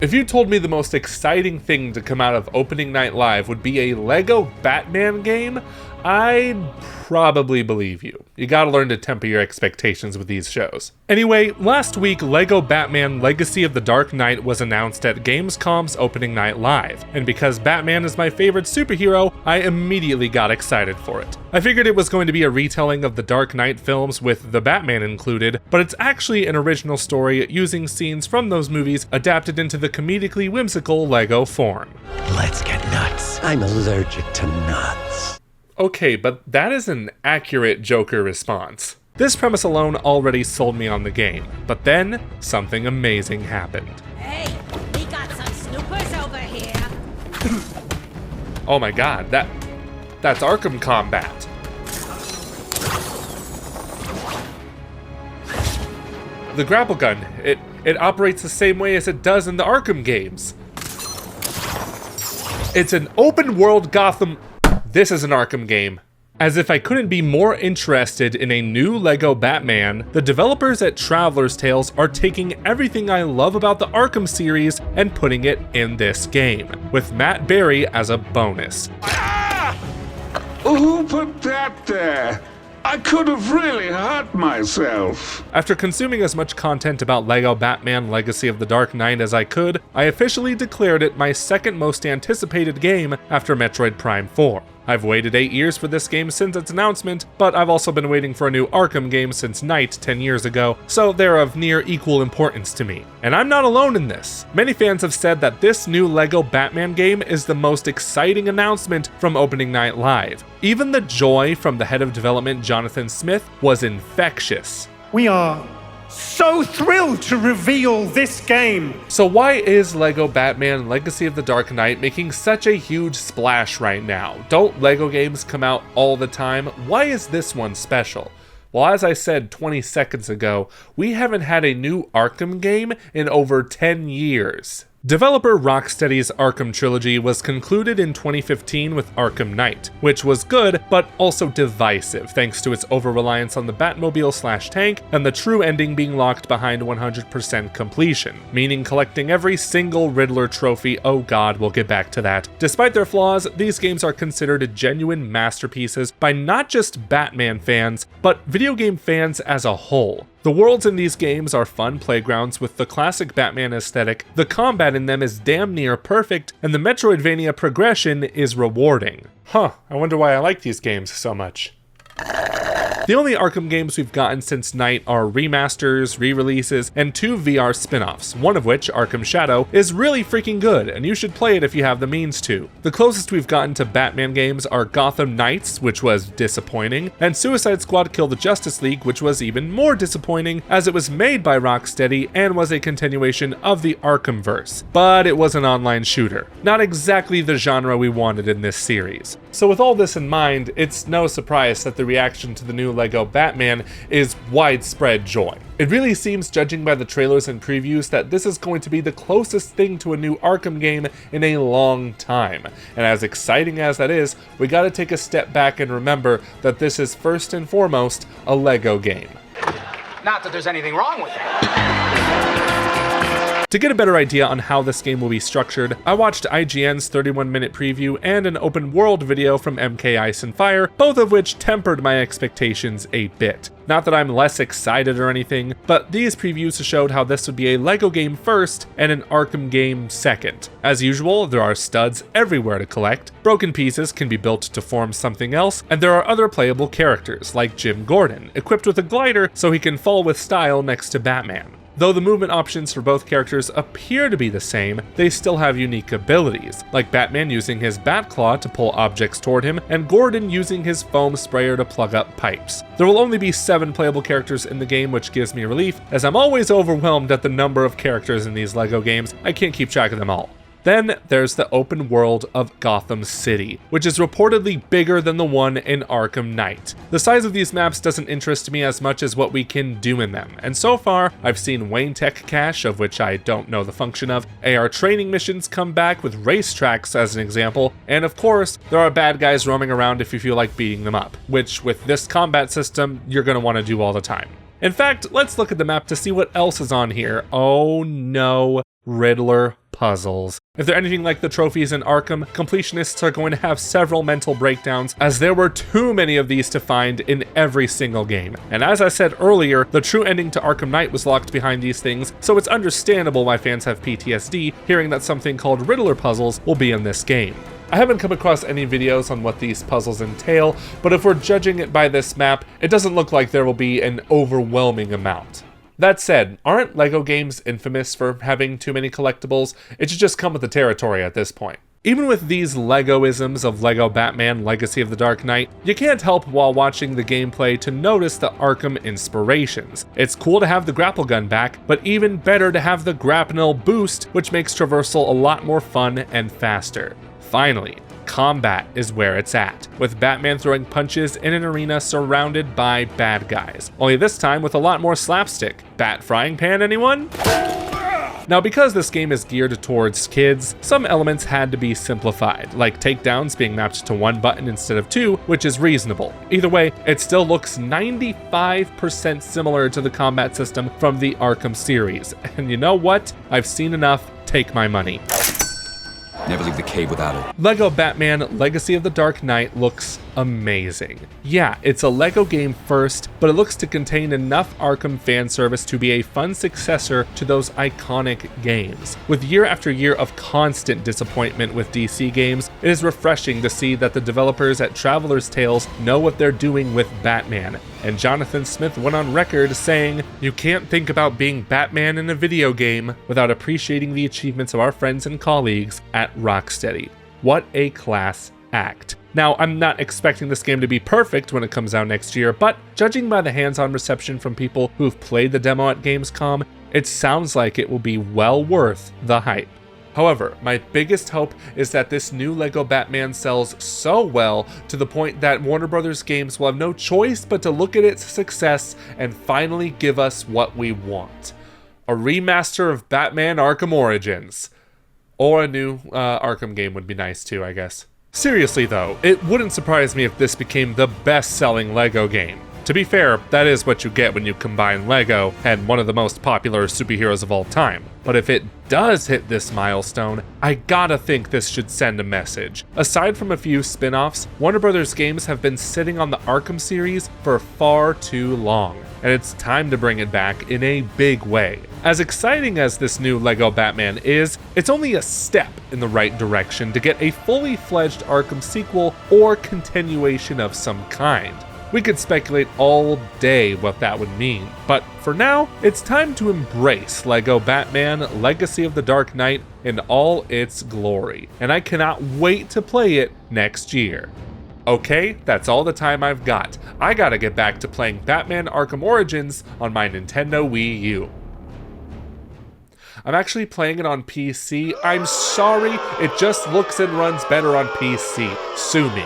If you told me the most exciting thing to come out of opening night live would be a LEGO Batman game, I'd probably believe you. You gotta learn to temper your expectations with these shows. Anyway, last week LEGO Batman Legacy of the Dark Knight was announced at Gamescom's opening night live, and because Batman is my favorite superhero, I immediately got excited for it. I figured it was going to be a retelling of the Dark Knight films with the Batman included, but it's actually an original story using scenes from those movies adapted into the comedically whimsical LEGO form. Let's get nuts. I'm allergic to nuts. Okay, but that is an accurate Joker response. This premise alone already sold me on the game, but then something amazing happened. Hey, we got some snoopers over here. Oh my god, that's Arkham combat. The grapple gun, it operates the same way as it does in the Arkham games. It's an open world Gotham. This is an Arkham game. As if I couldn't be more interested in a new LEGO Batman, the developers at Traveler's Tales are taking everything I love about the Arkham series and putting it in this game, with Matt Berry as a bonus. Ah! Who put that there? I could have really hurt myself. After consuming as much content about LEGO Batman Legacy of the Dark Knight as I could, I officially declared it my second most anticipated game after Metroid Prime 4. I've waited 8 years for this game since its announcement, but I've also been waiting for a new Arkham game since Knight 10 years ago, so they're of near equal importance to me. And I'm not alone in this. Many fans have said that this new LEGO Batman game is the most exciting announcement from opening night live. Even the joy from the head of development Jonathan Smith was infectious. We are so thrilled to reveal this game! So why is LEGO Batman Legacy of the Dark Knight making such a huge splash right now? Don't LEGO games come out all the time? Why is this one special? Well, as I said 20 seconds ago, we haven't had a new Arkham game in over 10 years. Developer Rocksteady's Arkham trilogy was concluded in 2015 with Arkham Knight, which was good, but also divisive thanks to its over-reliance on the Batmobile/tank and the true ending being locked behind 100% completion, meaning collecting every single Riddler trophy. Oh god, we'll get back to that. Despite their flaws, these games are considered genuine masterpieces by not just Batman fans, but video game fans as a whole. The worlds in these games are fun playgrounds with the classic Batman aesthetic, the combat in them is damn near perfect, and the Metroidvania progression is rewarding. I wonder why I like these games so much. The only Arkham games we've gotten since Knight are remasters, re-releases, and 2 VR spin-offs, one of which, Arkham Shadow, is really freaking good, and you should play it if you have the means to. The closest we've gotten to Batman games are Gotham Knights, which was disappointing, and Suicide Squad Kill the Justice League, which was even more disappointing, as it was made by Rocksteady and was a continuation of the Arkhamverse. But it was an online shooter. Not exactly the genre we wanted in this series. So with all this in mind, it's no surprise that the reaction to the new LEGO Batman is widespread joy. It really seems, judging by the trailers and previews, that this is going to be the closest thing to a new Arkham game in a long time. And as exciting as that is, we gotta take a step back and remember that this is first and foremost a LEGO game. Not that there's anything wrong with that. To get a better idea on how this game will be structured, I watched IGN's 31-minute preview and an open world video from MK Ice and Fire, both of which tempered my expectations a bit. Not that I'm less excited or anything, but these previews showed how this would be a LEGO game first and an Arkham game second. As usual, there are studs everywhere to collect, broken pieces can be built to form something else, and there are other playable characters, like Jim Gordon, equipped with a glider so he can fall with style next to Batman. Though the movement options for both characters appear to be the same, they still have unique abilities, like Batman using his bat claw to pull objects toward him, and Gordon using his foam sprayer to plug up pipes. There will only be 7 playable characters in the game, which gives me relief, as I'm always overwhelmed at the number of characters in these LEGO games. I can't keep track of them all. Then there's the open world of Gotham City, which is reportedly bigger than the one in Arkham Knight. The size of these maps doesn't interest me as much as what we can do in them, and so far I've seen Wayne Tech Cache, of which I don't know the function of, AR training missions come back with racetracks as an example, and of course there are bad guys roaming around if you feel like beating them up, which with this combat system you're going to want to do all the time. In fact, let's look at the map to see what else is on here. Oh no, Riddler puzzles. If they're anything like the trophies in Arkham, completionists are going to have several mental breakdowns, as there were too many of these to find in every single game. And as I said earlier, the true ending to Arkham Knight was locked behind these things, so it's understandable why fans have PTSD hearing that something called Riddler puzzles will be in this game. I haven't come across any videos on what these puzzles entail, but if we're judging it by this map, it doesn't look like there will be an overwhelming amount. That said, aren't LEGO games infamous for having too many collectibles? It should just come with the territory at this point. Even with these LEGO-isms of LEGO Batman Legacy of the Dark Knight, you can't help while watching the gameplay to notice the Arkham inspirations. It's cool to have the grapple gun back, but even better to have the grapnel boost, which makes traversal a lot more fun and faster. Finally, combat is where it's at, with Batman throwing punches in an arena surrounded by bad guys. Only this time with a lot more slapstick. Bat frying pan, anyone? Now, because this game is geared towards kids, some elements had to be simplified, like takedowns being mapped to one button instead of two, which is reasonable. Either way, it still looks 95% similar to the combat system from the Arkham series. And you know what? I've seen enough. Take my money. Never leave the cave without it. LEGO Batman Legacy of the Dark Knight looks amazing. Yeah, it's a LEGO game first, but it looks to contain enough Arkham fan service to be a fun successor to those iconic games. With year after year of constant disappointment with DC games, it is refreshing to see that the developers at Traveler's Tales know what they're doing with Batman. And Jonathan Smith went on record saying, "You can't think about being Batman in a video game without appreciating the achievements of our friends and colleagues at Rocksteady." What a class act. Now, I'm not expecting this game to be perfect when it comes out next year, but judging by the hands-on reception from people who've played the demo at Gamescom, it sounds like it will be well worth the hype. However, my biggest hope is that this new LEGO Batman sells so well to the point that Warner Bros. Games will have no choice but to look at its success and finally give us what we want. A remaster of Batman Arkham Origins. Or a new Arkham game would be nice too, I guess. Seriously though, it wouldn't surprise me if this became the best-selling LEGO game. To be fair, that is what you get when you combine LEGO and one of the most popular superheroes of all time. But if it does hit this milestone, I gotta think this should send a message. Aside from a few spin-offs, Warner Bros. Games have been sitting on the Arkham series for far too long, and it's time to bring it back in a big way. As exciting as this new LEGO Batman is, it's only a step in the right direction to get a fully fledged Arkham sequel or continuation of some kind. We could speculate all day what that would mean, but for now, it's time to embrace LEGO Batman Legacy of the Dark Knight in all its glory, and I cannot wait to play it next year. Okay, that's all the time I've got. I gotta get back to playing Batman Arkham Origins on my Nintendo Wii U. I'm actually playing it on PC. I'm sorry, it just looks and runs better on PC. Sue me.